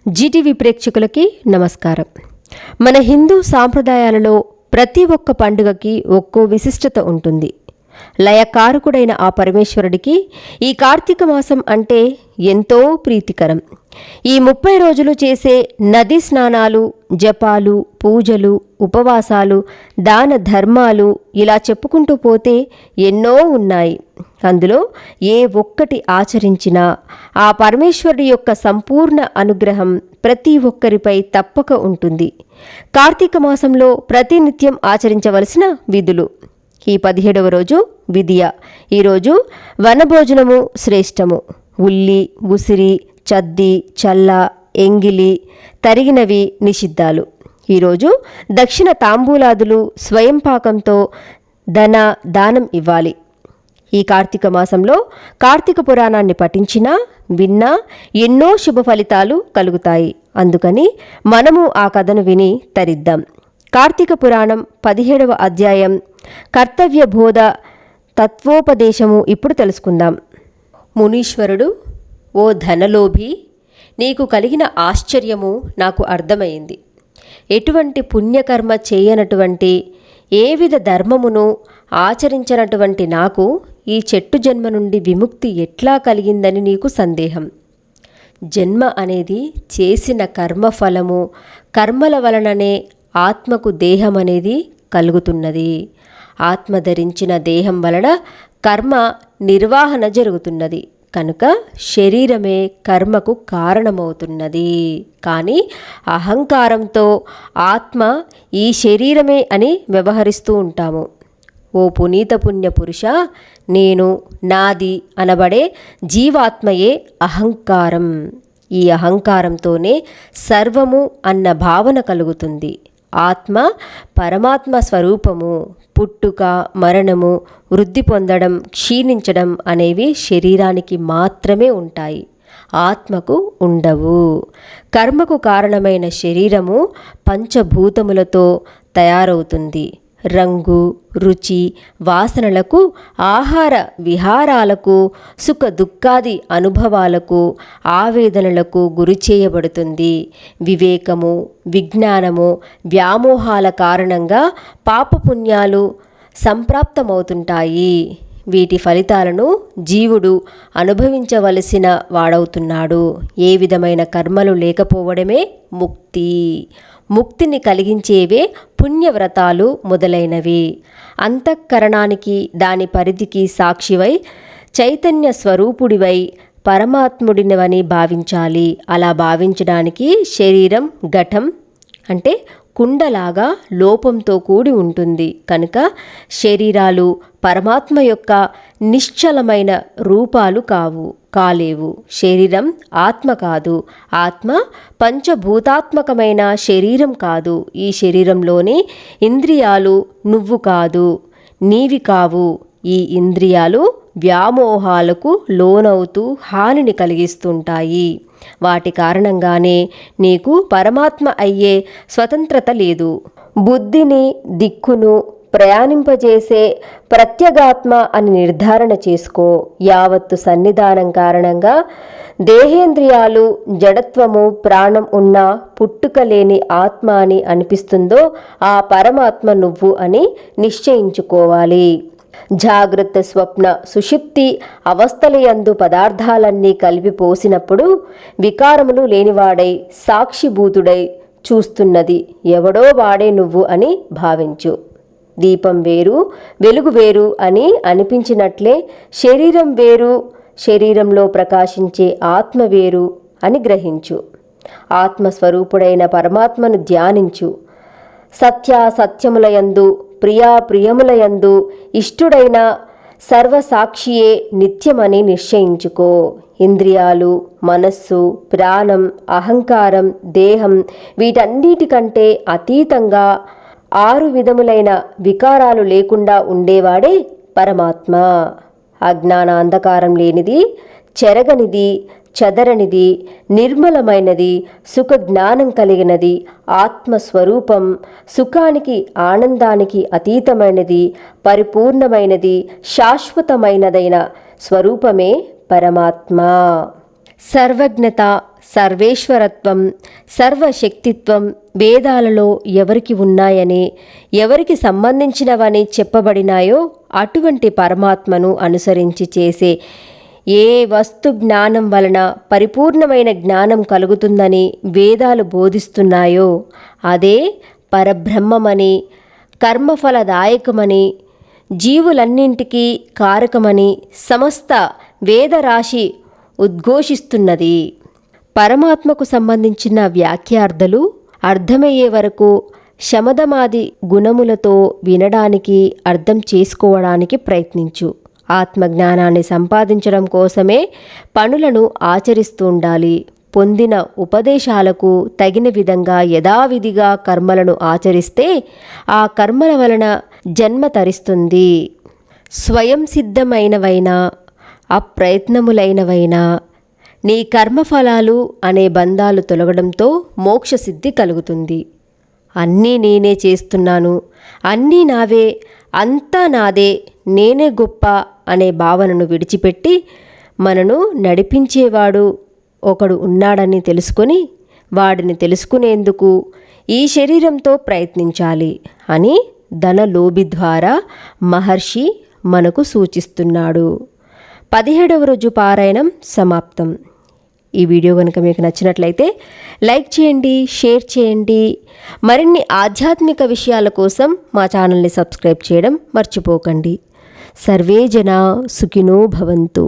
Zee TV ప్రేక్షకులకి నమస్కారం. మన హిందూ సాంప్రదాయాలలో ప్రతి ఒక్క పండుగకి ఒక్కో విశిష్టత ఉంటుంది. లయకారకుడైన ఆ పరమేశ్వరుడికి ఈ కార్తీక మాసం అంటే ఎంతో ప్రీతికరం. ఈ 30 రోజులు చేసే నది స్నానాలు, జపాలు, పూజలు, ఉపవాసాలు, దాన ధర్మాలు ఇలా చెప్పుకుంటూ పోతే ఎన్నో ఉన్నాయి. అందులో ఏ ఒక్కటి ఆచరించినా ఆ పరమేశ్వరుడి యొక్క సంపూర్ణ అనుగ్రహం ప్రతి ఒక్కరిపై తప్పక ఉంటుంది. కార్తీక మాసంలో ప్రతినిత్యం ఆచరించవలసిన విధులు. ఈ 17వ రోజు విదియ. ఈరోజు వనభోజనము శ్రేష్టము. ఉల్లి, ఉసిరి, చద్ది, చల్ల, ఎంగిలి, తరిగినవి నిషిద్ధాలు. ఈరోజు దక్షిణ తాంబూలాదులు స్వయం పాకంతో దానం ఇవ్వాలి. ఈ కార్తీక మాసంలో కార్తీక పురాణాన్ని పఠించినా విన్నా ఎన్నో శుభ ఫలితాలు కలుగుతాయి. అందుకని మనము ఆ కథను విని తరిద్దాం. కార్తీక పురాణం 17వ అధ్యాయం కర్తవ్య బోధ తత్వోపదేశము ఇప్పుడు తెలుసుకుందాం. మునీశ్వరుడు, ఓ ధనలోభి, నీకు కలిగిన ఆశ్చర్యము నాకు అర్థమైంది. ఎటువంటి పుణ్యకర్మ చేయనటువంటి, ఏ విధ ధర్మమును ఆచరించినటువంటి నాకు ఈ చెట్టు జన్మ నుండి విముక్తి ఎట్లా కలిగిందని నీకు సందేహం. జన్మ అనేది చేసిన కర్మఫలము. కర్మల వలననే ఆత్మకు దేహం అనేది కలుగుతున్నది. ఆత్మ ధరించిన దేహం వలన కర్మ నిర్వహణ జరుగుతున్నది. కనుక శరీరమే కర్మకు కారణమవుతున్నది. కానీ అహంకారంతో ఆత్మ ఈ శరీరమే అని వ్యవహరిస్తూ ఉంటాము. ఓ పునీత పుణ్య పురుష, నేను, నాది అనబడే జీవాత్మయే అహంకారం. ఈ అహంకారంతోనే సర్వము అన్న భావన కలుగుతుంది. ఆత్మ పరమాత్మ స్వరూపము. పుట్టుక, మరణము, వృద్ధి పొందడం, క్షీణించడం అనేవి శరీరానికి మాత్రమే ఉంటాయి, ఆత్మకు ఉండవు. కర్మకు కారణమైన శరీరము పంచభూతములతో తయారవుతుంది. రంగు, రుచి, వాసనలకు, ఆహార విహారాలకు, సుఖ దుఃఖాది అనుభవాలకు, ఆవేదనలకు గురి చేయబడుతుంది. వివేకము, విజ్ఞానము, వ్యామోహాల కారణంగా పాపపుణ్యాలు సంప్రాప్తమవుతుంటాయి. వీటి ఫలితాలను జీవుడు అనుభవించవలసిన వాడవుతున్నాడు. ఏ విధమైన కర్మలు లేకపోవడమే ముక్తి. ముక్తిని కలిగించేవే పుణ్యవ్రతాలు మొదలైనవి. అంతఃకరణానికి, దాని పరిధికి సాక్షివై చైతన్య స్వరూపుడివై పరమాత్ముడినవని భావించాలి. అలా భావించడానికి శరీరం ఘటం అంటే కుండలాగా లోపంతో కూడి ఉంటుంది. కనుక శరీరాలు పరమాత్మ యొక్క నిశ్చలమైన రూపాలు కాలేవు. శరీరం ఆత్మ కాదు. ఆత్మ పంచభూతాత్మకమైన శరీరం కాదు. ఈ శరీరంలోని ఇంద్రియాలు నువ్వు కాదు, నీవి కావు. ఈ ఇంద్రియాలు వ్యామోహాలకు లోనవుతూ హానిని కలిగిస్తుంటాయి. వాటి కారణంగానే నీకు పరమాత్మ అయ్యే స్వతంత్రత లేదు. బుద్ధిని, దిక్కును ప్రయాణింపజేసే ప్రత్యేగాత్మ అని నిర్ధారణ చేసుకో. యావత్తు సన్నిధానం కారణంగా దేహేంద్రియాలు, జడత్వము, ప్రాణం ఉన్న పుట్టుక లేని ఆత్మ అని అనిపిస్తుందో ఆ పరమాత్మ నువ్వు అని నిశ్చయించుకోవాలి. జాగ్రత్త, స్వప్న, సుషుప్తి అవస్థలయందు పదార్థాలన్నీ కలిపి పోసినప్పుడు వికారములు లేనివాడై సాక్షిభూతుడై చూస్తున్నది ఎవడో వాడే నువ్వు అని భావించు. దీపం వేరు, వెలుగు వేరు అని అనిపించినట్లే శరీరం వేరు, శరీరంలో ప్రకాశించే ఆత్మ వేరు అని గ్రహించు. ఆత్మస్వరూపుడైన పరమాత్మను ధ్యానించు. సత్యాసత్యములయందు, ప్రియాప్రియములయందు ఇష్టుడైన సర్వసాక్షియే నిత్యమని నిశ్చయించుకో. ఇంద్రియాలు, మనస్సు, ప్రాణం, అహంకారం, దేహం వీటన్నిటికంటే అతీతంగా 6 విధములైన వికారాలు లేకుండా ఉండేవాడే పరమాత్మ. అజ్ఞాన అంధకారం లేనిది, చెరగనిది, చదరనిది, నిర్మలమైనది, సుఖ జ్ఞానం కలిగినది, ఆత్మస్వరూపం, సుఖానికి ఆనందానికి అతీతమైనది, పరిపూర్ణమైనది, శాశ్వతమైనదైన స్వరూపమే పరమాత్మ. సర్వజ్ఞత, సర్వేశ్వరత్వం, సర్వశక్తిత్వం వేదాలలో ఎవరికి ఉన్నాయని, ఎవరికి సంబంధించినవని చెప్పబడినాయో అటువంటి పరమాత్మను అనుసరించి చేసే ఏ వస్తు జ్ఞానం వలన పరిపూర్ణమైన జ్ఞానం కలుగుతుందని వేదాలు బోధిస్తున్నాయో అదే పరబ్రహ్మమని, కర్మఫలదాయకమని, జీవులన్నింటికీ కారకమని సమస్త వేదరాశి ఉద్ఘోషిస్తున్నది. పరమాత్మకు సంబంధించిన వ్యాఖ్యార్థలు అర్థమయ్యే వరకు శమదమాది గుణములతో వినడానికి, అర్థం చేసుకోవడానికి ప్రయత్నించు. ఆత్మజ్ఞానాన్ని సంపాదించడం కోసమే పనులను ఆచరిస్తూ ఉండాలి. పొందిన ఉపదేశాలకు తగిన విధంగా యథావిధిగా కర్మలను ఆచరిస్తే ఆ కర్మల వలన జన్మ తరిస్తుంది. స్వయం సిద్ధమైనవైనా అప్రయత్నములైనవైనా నీ కర్మఫలాలు అనే బంధాలు తొలగడంతో మోక్షసిద్ధి కలుగుతుంది. అన్నీ నేనే చేస్తున్నాను, అన్నీ నావే, అంతా నాదే, నేనే గొప్ప అనే భావనను విడిచిపెట్టి మనను నడిపించేవాడు ఒకడు ఉన్నాడని తెలుసుకొని వాడిని తెలుసుకునేందుకు ఈ శరీరంతో ప్రయత్నించాలి అని ధనలోభి ద్వారా మహర్షి మనకు సూచిస్తున్నాడు. 17వ రోజు పారాయణం సమాప్తం. ఈ వీడియో కనుక మీకు నచ్చినట్లయితే లైక్ చేయండి, షేర్ చేయండి. మరిన్ని ఆధ్యాత్మిక విషయాల కోసం మా ఛానల్ని సబ్స్క్రైబ్ చేయడం మర్చిపోకండి. సర్వే జనా సుఖినో భవంతు.